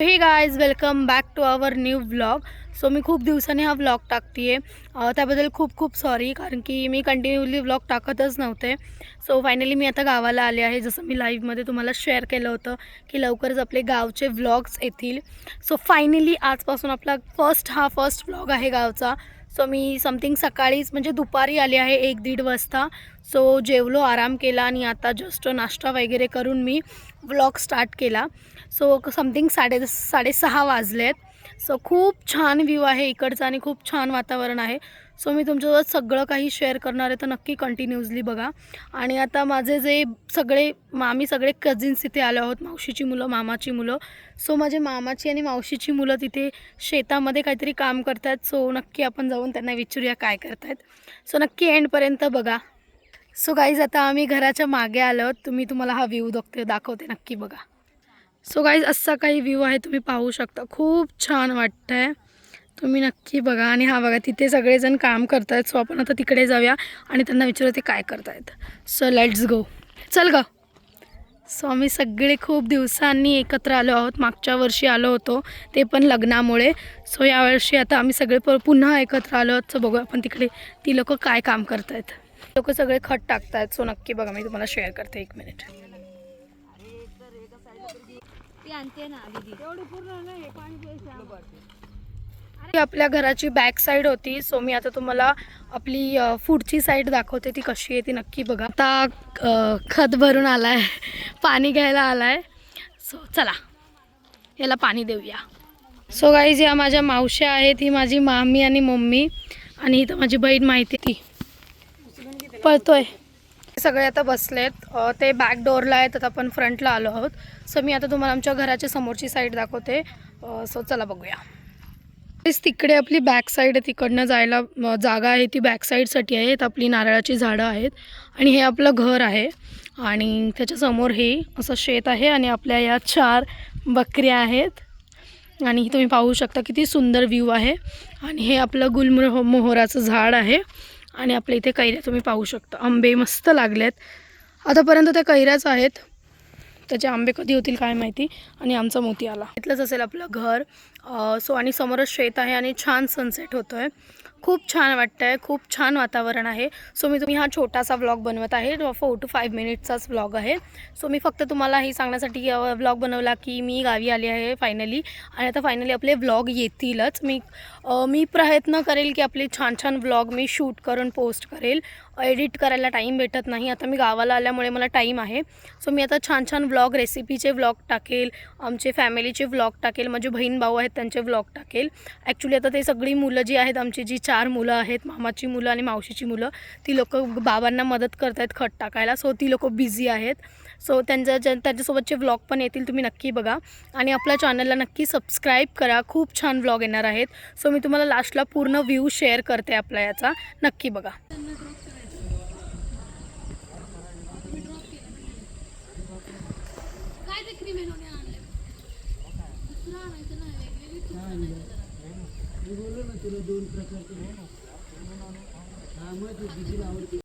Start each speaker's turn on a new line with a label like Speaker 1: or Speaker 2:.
Speaker 1: हे guys welcome back to our new vlog. So मी खूप दिवसांनी हा व्लॉग टाकते आहे, त्याबद्दल खूप खूप सॉरी, कारण की मी कंटिन्यूली व्लॉग टाकतच नव्हते. सो फायनली मी आता गावाला आले आहे. जसं मी लाईव्हमध्ये तुम्हाला शेअर केलं होतं की लवकरच आपले गावचे व्लॉग्स येतील. सो फायनली आजपासून आपला फर्स्ट व्लॉग आहे गावचा. सो मी समथिंग सकाळीच म्हणजे दुपारी आले आहे 1-1:30 वाजता. सो जेवलो, आराम केला आणि आता जस्ट नाश्ता वगैरे करून मी व्लॉग स्टार्ट केला. सो समथिंग 6:30 वाजलेत. सो खूप छान व्ह्यू आहे इकडचा आणि खूप छान वातावरण आहे. सो मी तुमच्यासोबत सगळं काही शेअर करणार आहे, तर नक्की कंटिन्यूअसली बघा. आणि आता माझे जे आम्ही सगळे कझिन्स इथे आलो आहोत, मावशीची मुलं, मामाची मुलं. सो माझे मामाची आणि मावशीची मुलं तिथे शेतामध्ये काहीतरी काम करत आहेत. सो नक्की आपण जाऊन त्यांना विचारूया काय करत आहेत. सो नक्की एंडपर्यंत बघा. सो गाईज आता आम्ही घराच्या मागे आलो आहोत. तुम्हाला हा व्ह्यू दाखवते, नक्की बघा. सो गाईज असा काही व्ह्यू आहे, तुम्ही पाहू शकता. खूप छान वाटतं आहे, तुम्ही नक्की बघा. आणि हा बघा, तिथे सगळेजण काम करत आहेत. सो आपण आता तिकडे जाऊया आणि त्यांना विचारू ते काय करत आहेत. So let's go. चल ग. सो आम्ही सगळे खूप दिवसांनी एकत्र आलो आहोत. मागच्या वर्षी आलो होतो, ते पण लग्नामुळे. सो यावर्षी आता आम्ही सगळे पुन्हा एकत्र आलो आहोत. सो बघू आपण तिकडे ती लोक काय काम करत आहेत. लोक सगळे खत टाकत आहेत. सो नक्की बघा, मी तुम्हाला शेअर करते. 1 मिनिट. आपल्या घराची बॅक साईड होती. सो मी आता तुम्हाला आपली पुढची साईड दाखवते, ती कशी आहे ती नक्की बघा. आता खत भरून आलाय, पाणी घ्यायला आलाय. सो चला याला पाणी देऊया. सो गाईज या माझ्या मावश्या आहेत, ही माझी मामी आणि मम्मी, आणि इथं माझी बहीण माहिती ती पळतोय. सगळे आता बसलेत, ते बॅक डोअरला आहेत, आता आपण फ्रंटला आलो आहोत. सो मी आता तुम्हाला आमच्या घराच्या समोरची साईड दाखवते. सो चला बघूया. तिकडे आपली बॅक साईड आहे, तिकडनं जायला जागा आहे, ती बॅक साईडसाठी आहे. आपली नारळाची झाडं आहेत आणि हे आपलं घर आहे. आणि त्याच्यासमोर हे असं शेत आहे आणि आपल्या या 4 बकऱ्या आहेत. आणि तुम्ही पाहू शकता किती सुंदर व्ह्यू आहे. आणि हे आपलं मोहराचं झाड आहे. आणि आपल्या इथे कैऱ्या तुम्ही पाहू शकता. आंबे मस्त लागलेत, आतापर्यंत त्या कैऱ्याच आहेत. त्याचे आंबे कधी होतील काय माहिती. आणि आमचा मोती आला. इथलंच असेल आपलं घर. सो आणि समोरच शेत आहे आणि छान सनसेट होतो आहे. खूप छान वाटतं आहे, खूप छान वातावरण आहे. सो मी हा छोटासा व्लॉग बनवत आहे. 4 to 5 मिनिट्सचाच व्लॉग आहे. सो मी फक्त तुम्हाला हे सांगण्यासाठी व्लॉग बनवला की मी गावी आली आहे फायनली. आणि आता फायनली आपले व्लॉग येतीलच. मी प्रयत्न करेल की आपले छान छान व्लॉग मी शूट करून पोस्ट करेल. एडिट करायला टाईम भेटत नाही. आता मी गावाला आल्यामुळे मला टाईम आहे. सो मी आता छान छान व्लॉग, रेसिपीचे व्लॉग टाकेल, आमचे फॅमिलीचे व्लॉग टाकेल, माझे बहीण भाऊ आहेत त्यांचे व्लॉग टाकेल. ॲक्च्युली आता ते सगळी मुलं जी आहेत, आमची जी 4 मुलं आहेत, मामाची मुलं आणि मावशीची मुलं, ती लोक बाबांना मदत करत आहेत खत टाकायला. सो ती लोक बिझी आहेत. सो त्यांच्यासोबतचे व्लॉग पण येतील, तुम्ही नक्की बघा. आणि आपल्या चॅनलला नक्की सबस्क्राईब करा, खूप छान व्लॉग येणार आहेत. सो मी तुम्हाला लास्टला पूर्ण व्ह्यू शेअर करते आपल्या याचा, नक्की बघा.